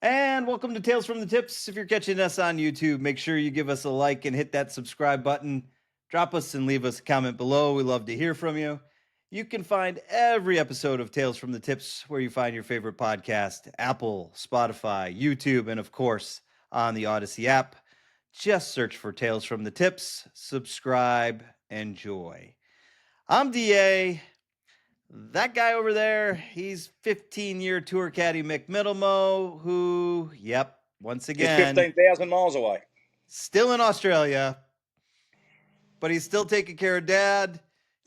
And welcome to Tales from the Tips. If you're catching us on YouTube, make sure you give us a like and hit that subscribe button. Drop us and leave us a comment below. We love to hear from you. You can find every episode of Tales from the Tips where you find your favorite podcast: Apple, Spotify, YouTube, and of course on the Odyssey app. Just search for Tales from the Tips, subscribe, enjoy. I'm DA. That guy over there, he's 15-year tour caddy Mick Middlemo, who, once He's again, 15,000 miles away. still in Australia, but he's still taking care of Dad.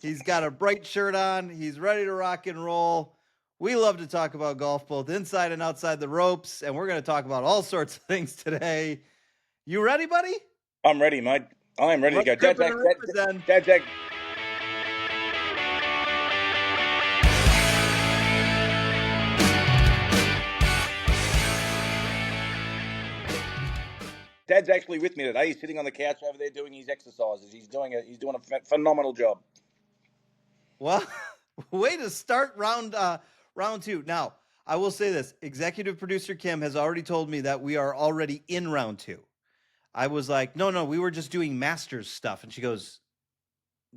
He's got a bright shirt on. He's ready to rock and roll. We love to talk about golf, both inside and outside the ropes, and we're going to talk about all sorts of things today. You ready, buddy? I'm ready, mate. I am ready to go. Let's rip it and rip it then. Dad. Dad's actually with me today. He's sitting on the couch over there doing his exercises. He's doing a phenomenal job. Well, way to start round two. Now, I will say this: executive producer Kim has already told me that we are already in round two. I was like, no, we were just doing Masters stuff, and she goes,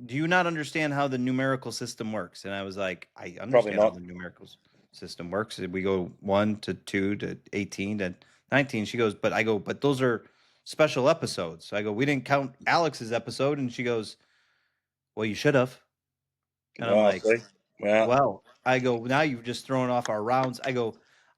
"Do you not understand how the numerical system works?" And I was like, "I understand how the numerical system works. We go 1 to 2 to 18 to 19." She goes, but those are special episodes. So I go, "We didn't count Alex's episode," and she goes, "Well, you should have." And I'm like, see? well, I go, "Now you've just thrown off our rounds." I go,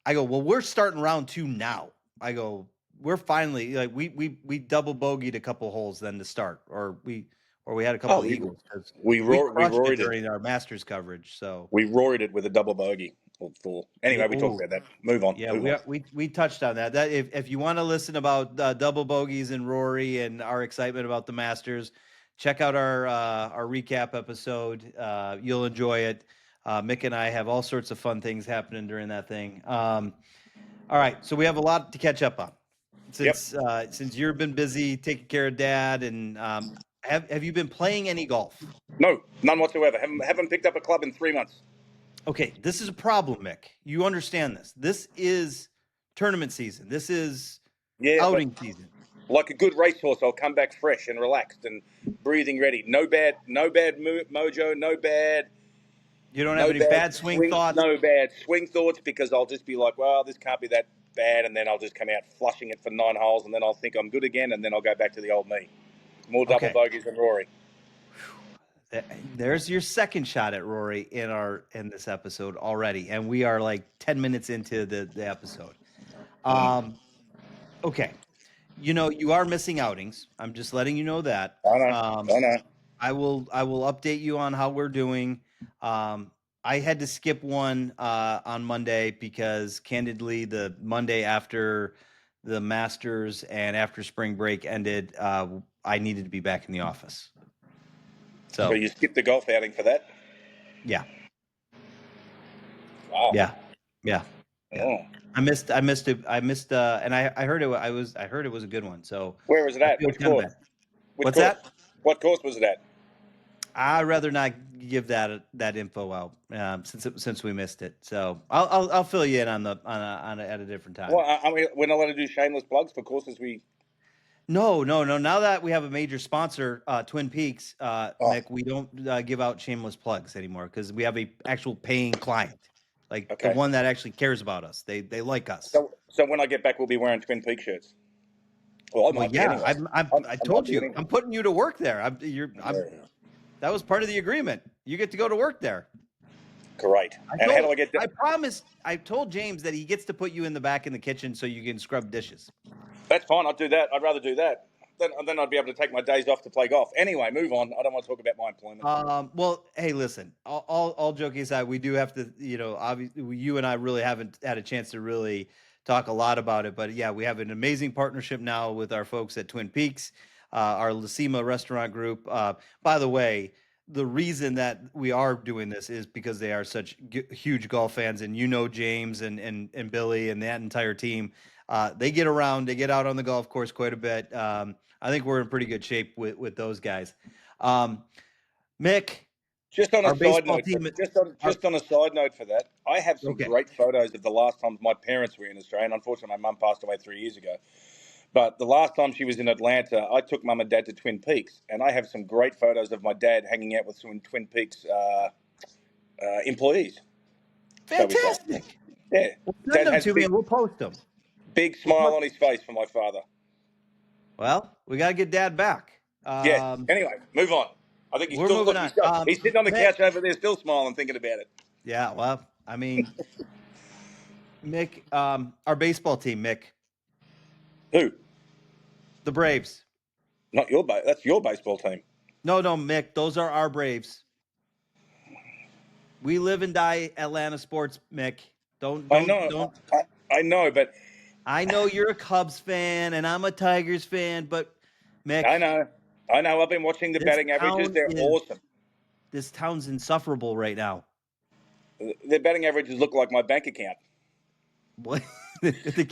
"Well, we're starting round two now." I go, "We're finally like we double bogeyed a couple holes then to start, or we had a couple eagles because we crushed roared it during our Masters coverage." So we roared it with a double bogey or four. Anyway, we talked about that. Move on. Yeah, we touched on that. That if you want to listen about double bogeys and Rory and our excitement about the Masters, check out our recap episode. You'll enjoy it. Mick and I have all sorts of fun things happening during that thing. All right, so we have a lot to catch up on since you've been busy taking care of Dad. And have you been playing any golf? No, none whatsoever. Haven't picked up a club in 3 months. Okay, this is a problem, Mick. You understand this. This is tournament season. This is outing season. Like a good racehorse, I'll come back fresh and relaxed and breathing ready. No bad mojo, no bad. You don't have any bad swing thoughts? No bad swing thoughts, because I'll just be like, well, this can't be that bad, and then I'll just come out flushing it for 9 holes, and then I'll think I'm good again, and then I'll go back to the old me. More double bogeys than Rory. There's your second shot at Rory in this episode already, and we are like 10 minutes into the episode. Okay, you are missing outings. I'm just letting you know that. I know. I will update you on how we're doing. I had to skip one on Monday because, candidly, the Monday after the Masters and after spring break ended, I needed to be back in the office. So you skipped the golf outing for that? Yeah. Wow. Yeah. Oh. I missed it. And I heard it. I heard it was a good one. So where was it at? Which course? What's that? What course was it at? I'd rather not give that info out since we missed it. So I'll fill you in on at a different time. Well, we're not allowed to do shameless plugs for courses we. No. Now that we have a major sponsor, Twin Peaks, Nick, we don't give out shameless plugs anymore because we have a actual paying client, the one that actually cares about us. They like us. So when I get back, we'll be wearing Twin Peaks shirts. Well, yeah, I told you, I'm putting you to work there. That was part of the agreement. You get to go to work there. Great. And how do I get there? I told James that he gets to put you in the back in the kitchen so you can scrub dishes. That's fine. I'll do that. I'd rather do that. Then I'd be able to take my days off to play golf. Anyway, move on. I don't want to talk about my employment. Well, hey, listen. All joking aside, we do have to. Obviously, you and I really haven't had a chance to really talk a lot about it. But yeah, we have an amazing partnership now with our folks at Twin Peaks, our Lacima restaurant group. By the way, the reason that we are doing this is because they are such huge golf fans, and James and Billy and that entire team. They get around, they get out on the golf course quite a bit. I think we're in pretty good shape with those guys. Mick, Just on a Our side baseball note, team. just on a side note for that, I have some Okay. great photos of the last time my parents were in Australia. And unfortunately, my mum passed away 3 years ago. But the last time she was in Atlanta, I took mum and dad to Twin Peaks, and I have some great photos of my dad hanging out with some Twin Peaks employees, shall we say? Fantastic. Yeah, Well, send Dad them has to me and we'll post them. big smile on his face for my father. Well, we got to get Dad back. Yeah. Anyway, move on. I think he's We're still moving look. on. He's sitting on the Mick. couch over there, still smiling, thinking about it. Yeah, well, I mean, Mick, our baseball team, Mick, Who? the Braves. Not your That's your baseball team. No, Mick, those are our Braves. We live and die Atlanta sports, Mick. Don't, I don't, know. don't. I know, but I know you're a Cubs fan and I'm a Tigers fan, but Mick, I know. I know. I've been watching the this batting averages. town They're is awesome. this town's insufferable right now. Their batting averages look like my bank account. What? they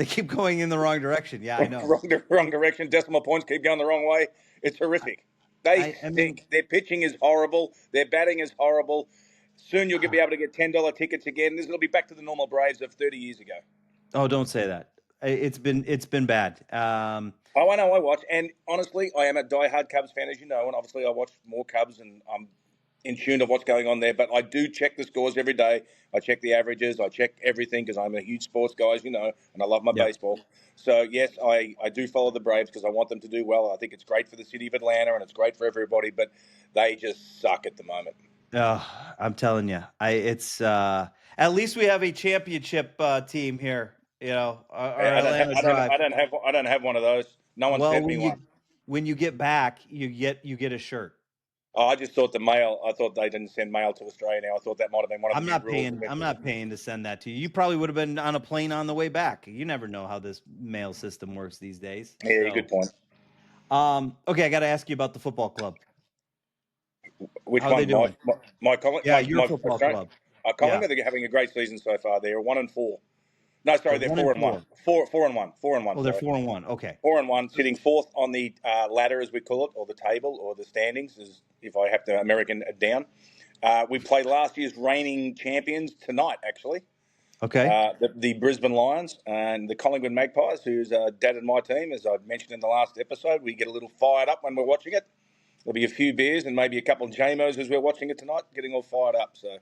keep going in the wrong direction. Yeah, I know. wrong direction. Decimal points keep going the wrong way. It's horrific. They I mean, stink. Their pitching is horrible. Their batting is horrible. Soon you'll be able to get $10 tickets again. This will be back to the normal Braves of 30 years ago. oh, don't say that. It's been bad. Oh, I know. I watch, and honestly, I am a diehard Cubs fan, as you know, and obviously I watch more Cubs, and I'm in tune of what's going on there. But I do check the scores every day. I check the averages. I check everything because I'm a huge sports guy, as you know, and I love my Yep. baseball. So yes, I do follow the Braves because I want them to do well. I think it's great for the city of Atlanta and it's great for everybody, but they just suck at the moment. I'm telling you, it's at least we have a championship team here. You know, our Atlanta Drive. I don't have one of those. No one Well, sent me one. when you get back, you get a shirt. Oh, I just thought the mail. I thought they didn't send mail to Australia now. I thought that might have been one of the new rules. I'm not paying to send that to you. You probably would have been on a plane on the way back. You never know how this mail system works these days. Yeah, So, good point. okay, I got to ask you about the football club. Which How one? they doing? My Collingwood. Yeah, your football club. Collingwood are having a great season so far. They're 1-4. No, sorry, they're 1-4. 4-1. 4-1. Oh, they're 4-1. Okay. 4-1, sitting fourth on the ladder, as we call it, or the table, or the standings, as if I have to American it down. We play last year's reigning champions tonight, actually. Okay. The Brisbane Lions and the Collingwood Magpies, who's dad and my team, as I mentioned in the last episode. We get a little fired up when we're watching it. There'll be a few beers and maybe a couple of JMOs as we're watching it tonight, getting all fired up. So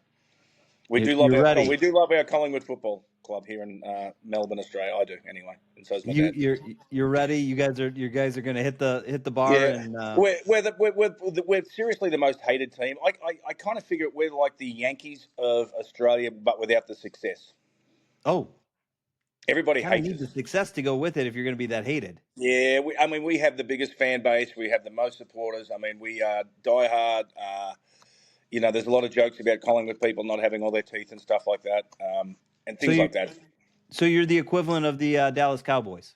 we do love our Collingwood Football Club here in Melbourne, Australia. I do anyway, and so's my dad. You're ready. You guys are going to hit the bar. Yeah, and we're seriously the most hated team. I kind of figure we're like the Yankees of Australia, but without the success. Oh, everybody hates need the success to go with it if you're going to be that hated. Yeah, we have the biggest fan base. We have the most supporters. I mean, we are diehard. There's a lot of jokes about Collingwood people not having all their teeth and stuff like that, and things like that. So you're the equivalent of the Dallas Cowboys.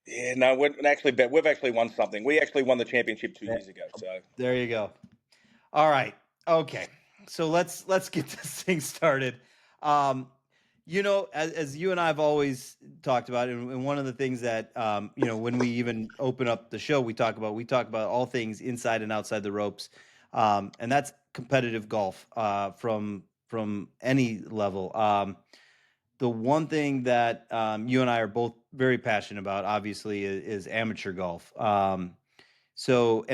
Yeah, no, we've actually won something. We actually won the championship 2 years ago. So there you go. All right. Okay. So let's get this thing started. As you and I have always talked about, and one of the things that when we even open up the show, we talk about all things inside and outside the ropes, and that's competitive golf from any level. The one thing that you and I are both very passionate about, obviously, is amateur golf. And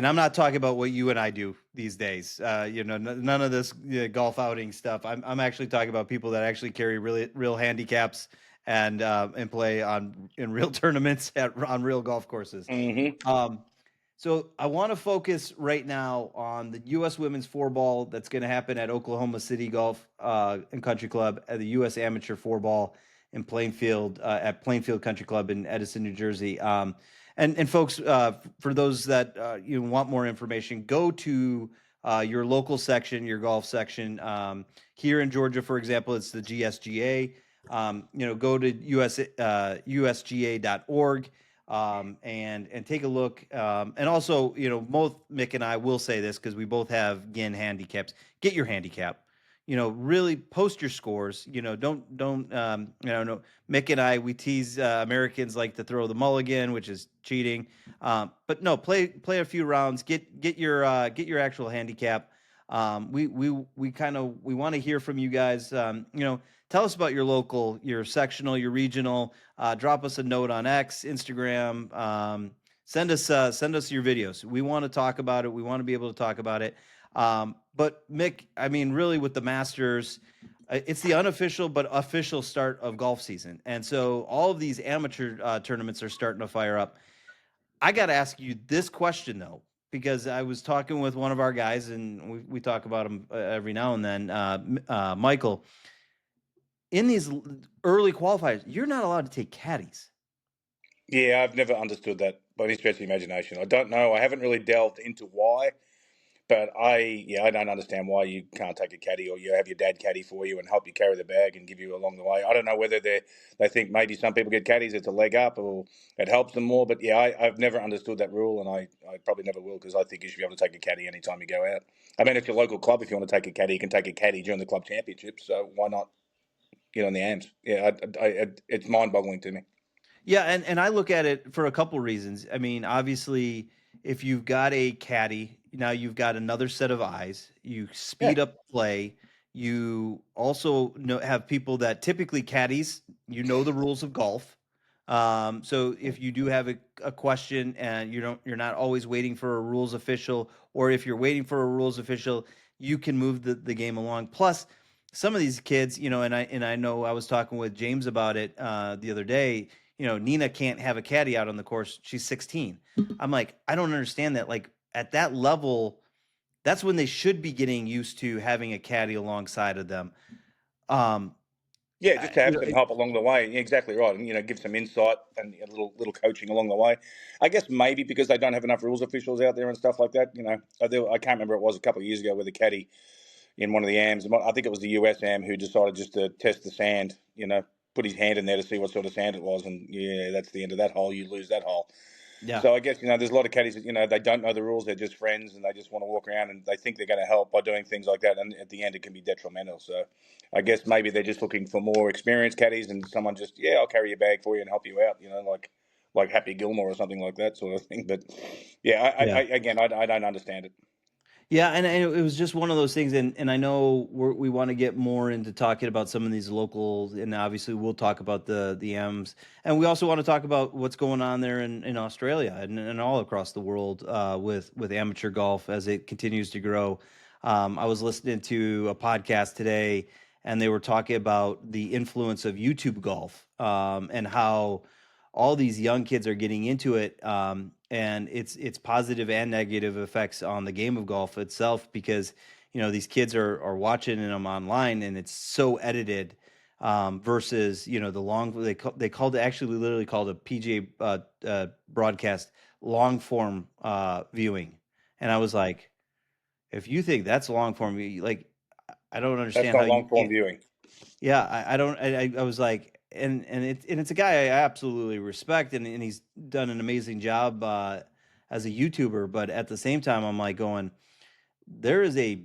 I'm not talking about what you and I do these days. None of this golf outing stuff. I'm actually talking about people that actually carry real handicaps and play in real tournaments on real golf courses. Mm-hmm. So I want to focus right now on the U.S. Women's 4-ball that's going to happen at Oklahoma City Golf and Country Club, at the U.S. Amateur 4-ball in Plainfield at Plainfield Country Club in Edison, New Jersey. And folks, for those that want more information, go to your local section, your golf section. Here in Georgia, for example, it's the GSGA. Go to usga.org. And take a look. And also, both Mick and I will say this because we both have GIN handicaps. Get your handicap. Really post your scores. Don't. No. Mick and I, we tease Americans like to throw the mulligan, which is cheating. But no, play a few rounds. Get your actual handicap. We want to hear from you guys. Tell us about your local, your sectional, your regional. Drop us a note on X, Instagram. Send us your videos. We want to talk about it. We want to be able to talk about it. But Mick, I mean, really, with the Masters, it's the unofficial but official start of golf season, and so all of these amateur tournaments are starting to fire up. I got to ask you this question though, because I was talking with one of our guys, and we talk about him every now and then. Michael, in these early qualifiers, you're not allowed to take caddies. Yeah, I've never understood that by any stretch of the imagination. I don't know. I haven't really delved into why, but I don't understand why you can't take a caddy or you have your dad caddy for you and help you carry the bag and give you along the way. I don't know whether they think maybe some people get caddies, it's a leg up or it helps them more. But yeah, I've never understood that rule, and I probably never will, because I think you should be able to take a caddy anytime you go out. I mean, it's your local club. If you want to take a caddy, you can take a caddy during the club championship. So why not get on the AMs? Yeah, it's mind-boggling to me. Yeah, and I look at it for a couple reasons. I mean, obviously, if you've got a caddy, now you've got another set of eyes. You Yeah. speed up play. You also have people that typically caddies. You know the rules of golf. So if you do have a question and you're not always waiting for a rules official, or if you're waiting for a rules official, you can move the game along. Plus, some of these kids, and I know I was talking with James about it the other day. Nina can't have a caddy out on the course. She's 16. I'm like, I don't understand that. Like at that level, that's when they should be getting used to having a caddy alongside of them. Um, Yeah, just to you have know, some it, help along the way. Yeah, exactly right, and give some insight and a little coaching along the way. I guess maybe because they don't have enough rules officials out there and stuff like that. I can't remember, it was a couple of years ago with a caddy in one of the AMs. I think it was the US AM who decided just to test the sand. Put his hand in there to see what sort of sand it was, and yeah, that's the end of that hole. You lose that hole. yeah, So I guess there's a lot of caddies that they don't know the rules. They're just friends and they just want to walk around and they think they're going to help by doing things like that. And at the end, it can be detrimental. So I guess maybe they're just looking for more experienced caddies and someone just I'll carry your bag for you and help you out. Like Happy Gilmore or something like that sort of thing. But yeah, yeah. I don't understand it. Yeah, and it was just one of those things, and I know we want to get more into talking about some of these locals, and obviously we'll talk about the M's, and we also want to talk about what's going on there in Australia and all across the world with amateur golf as it continues to grow. I was listening to a podcast today, and they were talking about the influence of YouTube golf and how all these young kids are getting into it, and it's positive and negative effects on the game of golf itself because these kids are watching them online and it's so edited versus the long they called it actually literally called a PGA broadcast long form viewing, and I was like, if you think that's long form, like I don't That's understand how not you long form can't. viewing. Yeah, I don't. I was like, and it's a guy I absolutely respect, and he's done an amazing job as a YouTuber. But at the same time, I'm like going, there is a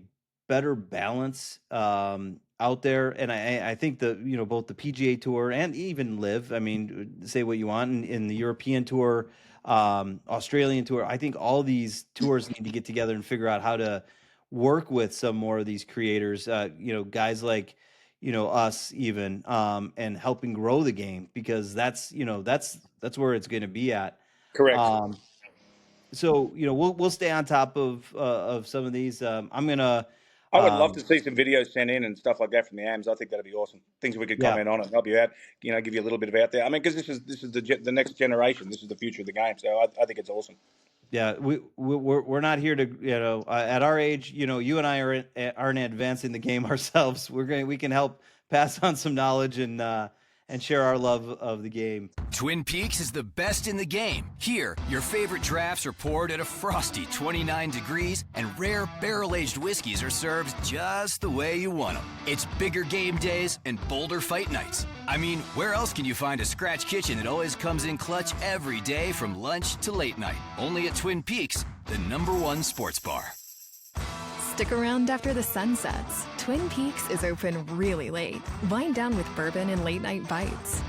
better balance out there, and I think both the PGA Tour and even Live. I mean, say what you want in the European Tour, Australian Tour. I think all these tours need to get together and figure out how to work with some more of these creators. Guys like us even and helping grow the game because that's where it's going to be at. Correct. Um, so we'll stay on top of some of these. I'm gonna I would love to um, see some videos sent in and stuff like that from the AMs. I think that'd be awesome. Things we could yeah, comment on and help you out. Give you a little bit of out there. I mean, because this is the next generation. This is the future of the game. So I think it's awesome. yeah. We're not here to at our age. You and I aren't advancing the game ourselves. We can help pass on some knowledge and share our love of the game. Twin Peaks is the best in the game. Here, your favorite drafts are poured at a frosty 29 degrees, and rare barrel-aged whiskeys are served just the way you want them. It's bigger game days and bolder fight nights. I mean, where else can you find a scratch kitchen that always comes in clutch every day from lunch to late night? Only at Twin Peaks, the #1 sports bar. Stick around after the sun sets. Twin Peaks is open really late. Wind down with bourbon and late night bites.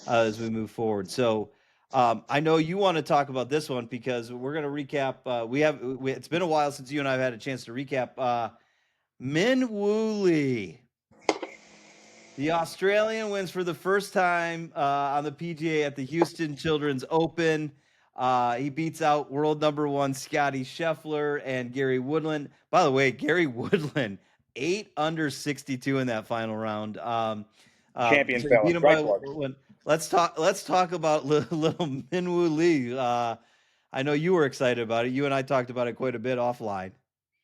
As we move forward. So I know you want to talk about this one because we're going to recap. It's been a while since you and I have had a chance to recap. Min Woo Lee, the Australian, wins for the first time on the PGA at the Houston Children's Open. He beats out world number one Scotty Scheffler and Gary Woodland. By the way, Gary Woodland 8 under 62 in that final round. Champion So he fella, beat him great by bloke. one. Let's talk about little Minwoo Lee. I know you were excited about it. You and I talked about it quite a bit offline.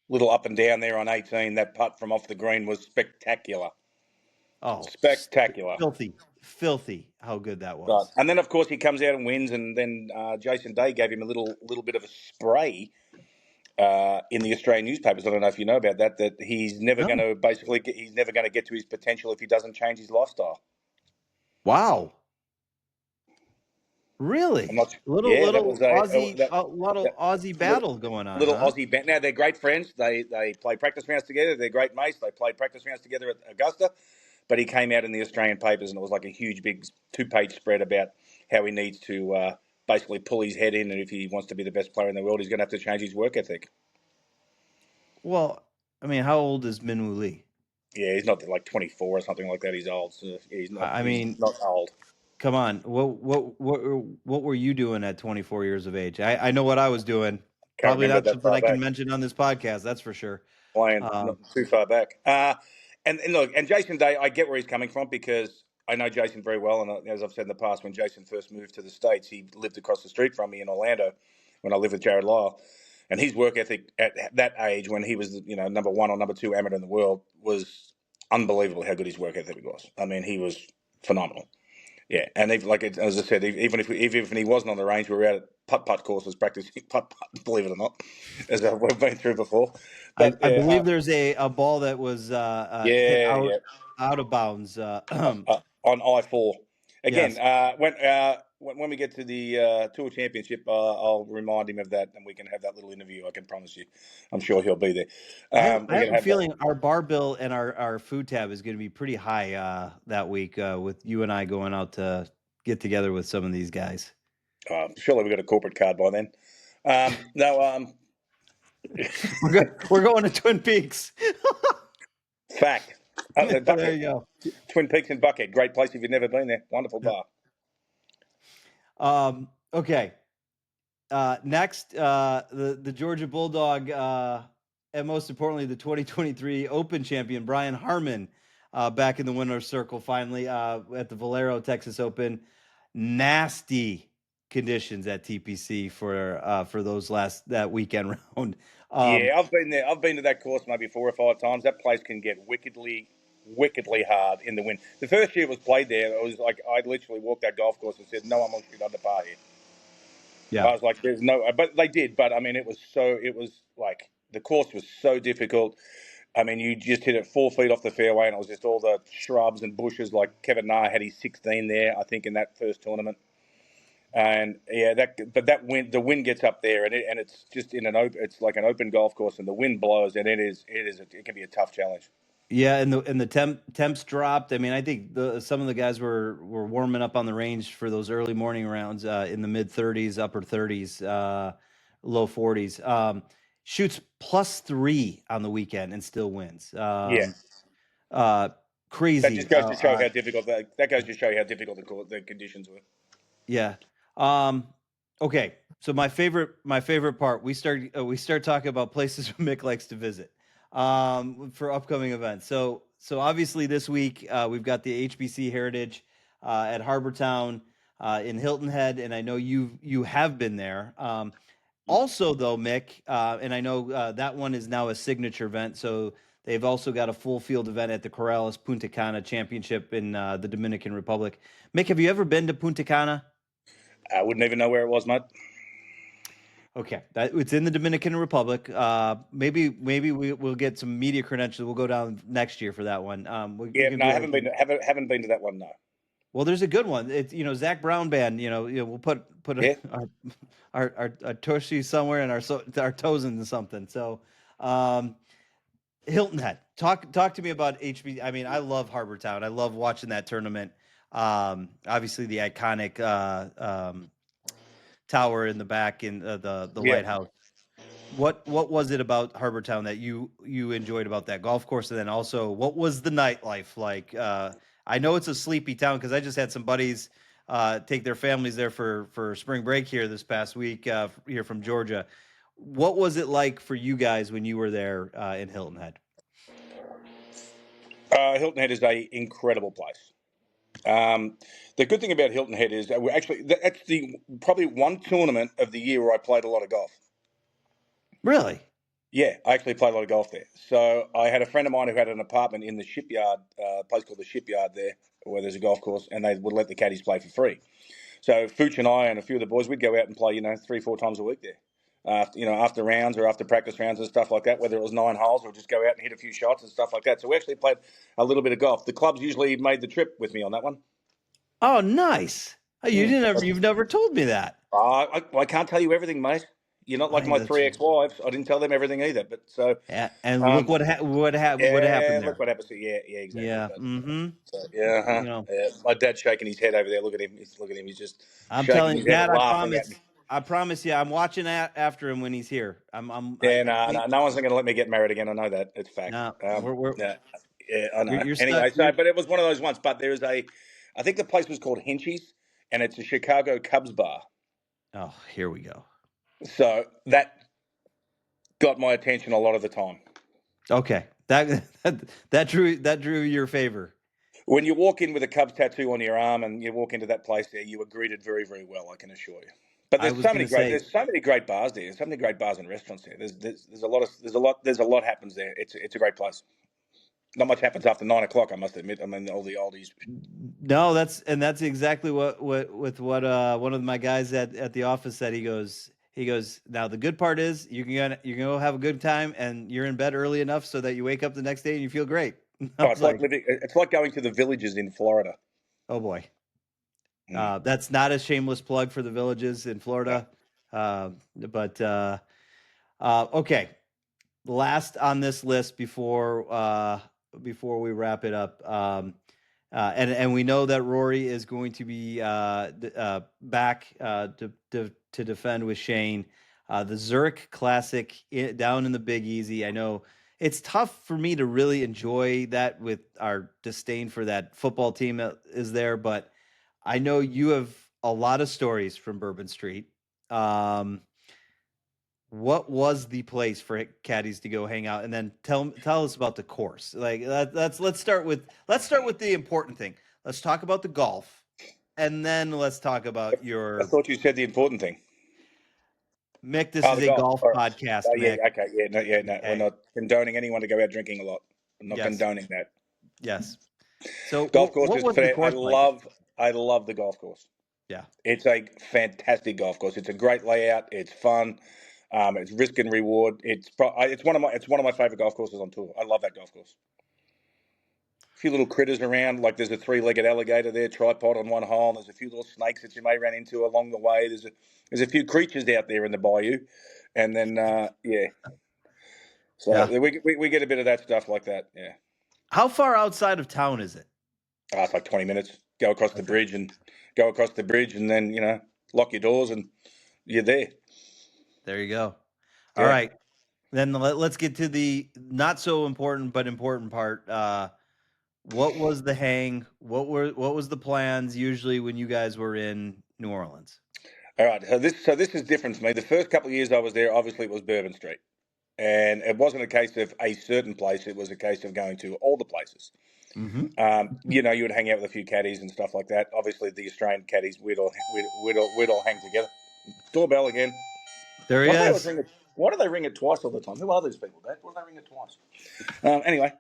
Little up and down there on 18. That putt from off the green was spectacular. Oh, Spectacular. filthy! How good that Right. was. And then, of course, he comes out and wins, and then Jason Day gave him a little bit of a spray in the Australian newspapers. I don't know if you know about that. That he's never going to he's never going to get to his potential if he doesn't change his lifestyle. Wow. Really? I'm not. Little Yeah, that was Aussie, that, a lot of Aussie little, battle going on, little huh? Aussie band. Now they're great friends. They play practice rounds together. They're great mates. They played practice rounds together at Augusta. But he came out in the Australian papers, and it was like a huge, big 2-page spread about how he needs to basically pull his head in, and if he wants to be the best player in the world, he's going to have to change his work ethic. Well, I mean, how old is Minwoo Lee? Yeah, he's not like 24 or something like that. He's old. So he's not. I mean, he's not old. come on. What were you doing at 24 years of age? I know what I was doing. Can't Probably remember not that something far I can back. mention on this podcast. That's for sure. Playing not too far back. And look, and Jason Day, I get where he's coming from because I know Jason very well. And as I've said in the past, when Jason first moved to the States, he lived across the street from me in Orlando when I lived with Jared Lyle. And his work ethic at that age, when he was, number one or number two amateur in the world, was unbelievable how good his work ethic was. I mean, he was phenomenal. Yeah, and as I said, even if he wasn't on the range, we were out at putt courses practicing putt. Believe it or not, as we've been through before. But I yeah, believe there's a ball that was hit yeah, out of bounds. on I-4 again. Yes. When we get to the Tour Championship, I'll remind him of that, and we can have that little interview. I can promise you. I'm sure he'll be there. I have a feeling our bar bill and our food tab is going to be pretty high that week with you and I going out to get together with some of these guys. Surely we got a corporate card by then. No, We're going to Twin Peaks. fact. There you go. Twin Peaks in Buckhead. Great place if you've never been there. Wonderful bar. Okay. Next, the Georgia Bulldog, and most importantly, the 2023 Open champion, Brian Harman, back in the winner's circle finally at the Valero Texas Open. Nasty conditions at TPC for that weekend round. Yeah, I've been there. I've been to that course maybe 4 or 5 times. That place can get wickedly hard in the wind. The first year it was played there, it was like I literally walked that golf course and said, "No one wants to shoot under par here." Yeah. I was like, "There's no," but they did. But I mean, it was like the course was so difficult. I mean, you just hit it 4 feet off the fairway, and it was just all the shrubs and bushes. Like Kevin Na had his 16 there, I think, in that first tournament. And yeah, the wind gets up there, and it's just it's like an open golf course, and the wind blows, and it can be a tough challenge. Yeah, and the temps dropped. I mean, I think some of the guys were warming up on the range for those early morning rounds in the mid 30s, upper 30s, low 40s. Shoots +3 on the weekend and still wins. Yeah, Crazy. that just goes to show how difficult the conditions were. Yeah. Okay. So my favorite part, we start talking about places Mick likes to visit for upcoming events. So obviously this week we've got the HBC Heritage at Harbortown in Hilton Head, and I know you have been there. Also, though, Mick, and I know that one is now a signature event. So they've also got a full field event at the Corrales Punta Cana Championship in the Dominican Republic. Mick, have you ever been to Punta Cana? I wouldn't even know where it was, mate. Okay, it's in the Dominican Republic. Maybe we'll get some media credentials. We'll go down next year for that one. I haven't been to that one. No. Well, there's a good one. It's Zach Brown band. We'll put our tushy somewhere and our toes into something. So, Hilton Head. Talk to me about HB. I mean, I love Harbortown. I love watching that tournament. Obviously the iconic tower in the back in the lighthouse. What was it about Harbor Town that you enjoyed about that golf course? And then also, what was the nightlife like? I know it's a sleepy town because I just had some buddies take their families there for spring break here this past week here from Georgia. What was it like for you guys when you were there in Hilton Head? Hilton Head is a incredible place. The good thing about Hilton Head is that's the probably one tournament of the year where I played a lot of golf. Really? Yeah, I actually played a lot of golf there. So I had a friend of mine who had an apartment in the Shipyard, a place called the Shipyard there, where there's a golf course, and they would let the caddies play for free. So Fooch and I and a few of the boys, we'd go out and play, 3-4 times a week there. After rounds or after practice rounds and stuff like that, whether it was 9 holes or just go out and hit a few shots and stuff like that. So we actually played a little bit of golf. The clubs usually made the trip with me on that one. Oh, nice. Oh, you've never told me that. I can't tell you everything, mate. You're not like my 3 ex-wives. I didn't tell them everything either. But so and look what happened there. Look what happened. Yeah, exactly. Yeah. But, Mm-hmm. So, yeah. My dad's shaking his head over there. Look at him. He's just. I'm shaking telling his you, head Dad. and laughing at me. I promise you, I'm watching after him when he's here. No one's going to let me get married again. I know that. It's fact. No, I know. You're Anyway, stuck, but it was one of those ones. But I think the place was called Henchie's, and it's a Chicago Cubs bar. Oh, here we go. So that got my attention a lot of the time. Okay, that drew your favor. When you walk in with a Cubs tattoo on your arm and you walk into that place there, you are greeted very, very well, I can assure you. But there's so many great bars there. There's so many great bars and restaurants there. There's a lot happens there. It's a great place. Not much happens after 9 o'clock, I must admit. I mean, all the oldies. No, that's exactly what one of my guys at the office said. He goes. Now the good part is you're gonna have a good time and you're in bed early enough so that you wake up the next day and you feel great. It's like going to the Villages in Florida. Oh boy. That's not a shameless plug for the Villages in Florida. But okay. Last on this list before we wrap it up. And we know that Rory is going to be back to defend with Shane. The Zurich Classic down in the Big Easy. I know it's tough for me to really enjoy that with our disdain for that football team that is there, but I know you have a lot of stories from Bourbon Street. What was the place for caddies to go hang out, and then tell us about the course? Like let's start with the important thing. Let's talk about the golf, and then let's talk about your. I thought you said the important thing. Mick, this is a golf podcast. Yeah, Mick. okay, no. Okay. We're not condoning anyone to go out drinking a lot. I'm not condoning that. Yes. So golf course is fair. I love the golf course. Yeah, it's a fantastic golf course. It's a great layout. It's fun. It's risk and reward. It's one of my favorite golf courses on tour. I love that golf course. A few little critters around, like there's a 3-legged alligator there, tripod on one hole. There's a few little snakes that you may run into along the way. There's a few creatures out there in the bayou, and then So we get a bit of that stuff like that. Yeah. How far outside of town is it? It's like 20 minutes. Go across the bridge, and then lock your doors, and you're there. There you go. All right. Then let's get to the not so important but important part. What was the hang? What was the plans usually when you guys were in New Orleans? All right. So this is different for me. The first couple of years I was there, obviously it was Bourbon Street, and it wasn't a case of a certain place. It was a case of going to all the places. Mm-hmm. You would hang out with a few caddies and stuff like that. Obviously, the Australian caddies, we'd all hang together. Doorbell again. There he is. Why do they ring it twice all the time? Who are these people, Dad? Why do they ring it twice? Anyway.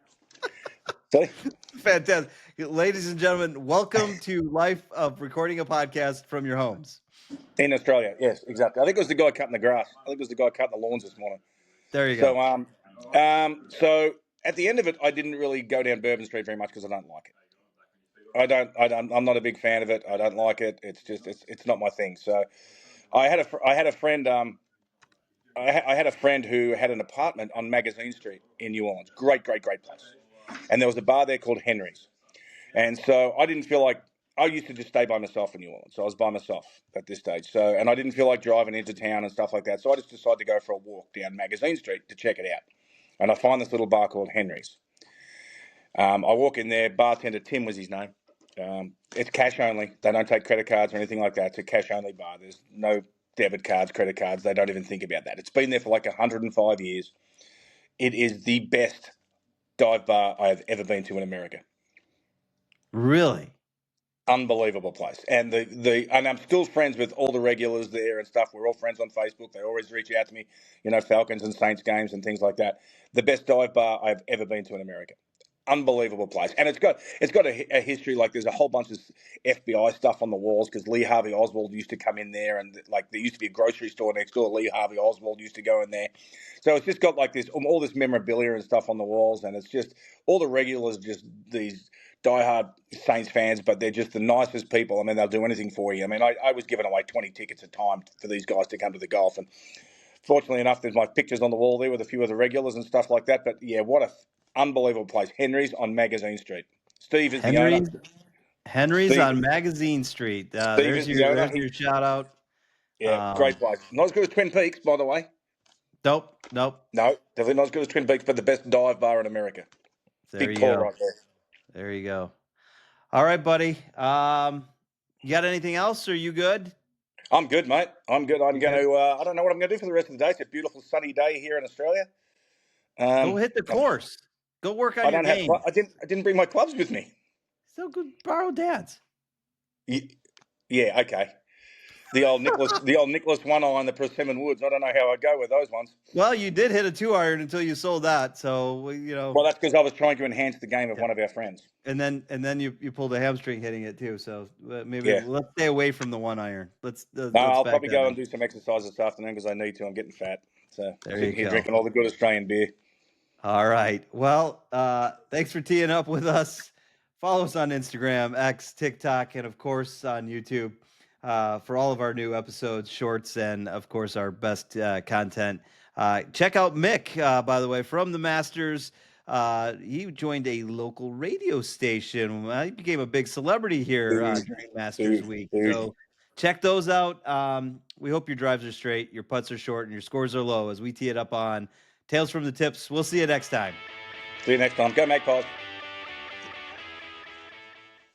Sorry? Fantastic. Ladies and gentlemen, welcome to Life of Recording a Podcast from your homes. In Australia, yes, exactly. I think it was the guy cutting the grass. I think it was the guy cutting the lawns this morning. There you go. So at the end of it, I didn't really go down Bourbon Street very much because I don't like it. I'm not a big fan of it. I don't like it. It's just it's not my thing. So I had a friend. I had a friend who had an apartment on Magazine Street in New Orleans. Great place. And there was a bar there called Henry's. And so I didn't feel like I used to just stay by myself in New Orleans. So I was by myself at this stage. So, and I didn't feel like driving into town and stuff like that. So I just decided to go for a walk down Magazine Street to check it out. And I find this little bar called Henry's. I walk in there. Bartender Tim was his name. It's cash only. They don't take credit cards or anything like that. It's a cash only bar. There's no debit cards, credit cards. They don't even think about that. It's been there for like 105 years. It is the best dive bar I have ever been to in America. Really? Unbelievable place. And and I'm still friends with all the regulars there and stuff. We're all friends on Facebook. They always reach out to me, Falcons and Saints games and things like that. The best dive bar I've ever been to in America. Unbelievable place. And it's got a history. Like there's a whole bunch of FBI stuff on the walls because Lee Harvey Oswald used to come in there, and like there used to be a grocery store next door. Lee Harvey Oswald used to go in there. So it's just got like this all this memorabilia and stuff on the walls, and it's just all the regulars, just these diehard Saints fans, but they're just the nicest people. I mean, they'll do anything for you. I mean, I was giving away 20 tickets a time for these guys to come to the golf, and fortunately enough, there's my pictures on the wall there with a few of the regulars and stuff like that. But yeah, what a unbelievable place. Henry's on Magazine Street. Steve is the owner. Henry's on Magazine Street. There's your shout out. Yeah, great place. Not as good as Twin Peaks, by the way. Nope. No, definitely not as good as Twin Peaks, but the best dive bar in America. Big call right there. There you go. All right, buddy. You got anything else? Are you good? I'm good, mate. I'm good. I'm going to, I don't know what I'm going to do for the rest of the day. It's a beautiful sunny day here in Australia. Go hit the course. Go work on your game. I didn't bring my clubs with me. So good. Borrow Dad's. Yeah, okay. The old Nicholas 1 iron, the Persimmon Woods. I don't know how I'd go with those ones. Well, you did hit a 2 iron until you sold that, so Well, that's because I was trying to enhance the game of one of our friends. And then you pulled a hamstring hitting it too. So maybe let's stay away from the 1 iron. I'll probably go and do some exercise this afternoon because I need to. I'm getting fat. So sitting here drinking all the good Australian beer. All right. Well, thanks for teeing up with us. Follow us on Instagram, X, TikTok, and of course on YouTube. For all of our new episodes, shorts, and of course our best content. Check out Mick, by the way, from the Masters. He joined a local radio station. He became a big celebrity here during Masters Week. So check those out. We hope your drives are straight, your putts are short, and your scores are low as we tee it up on Tales from the Tips. We'll see you next time. See you next time. Go Magpies.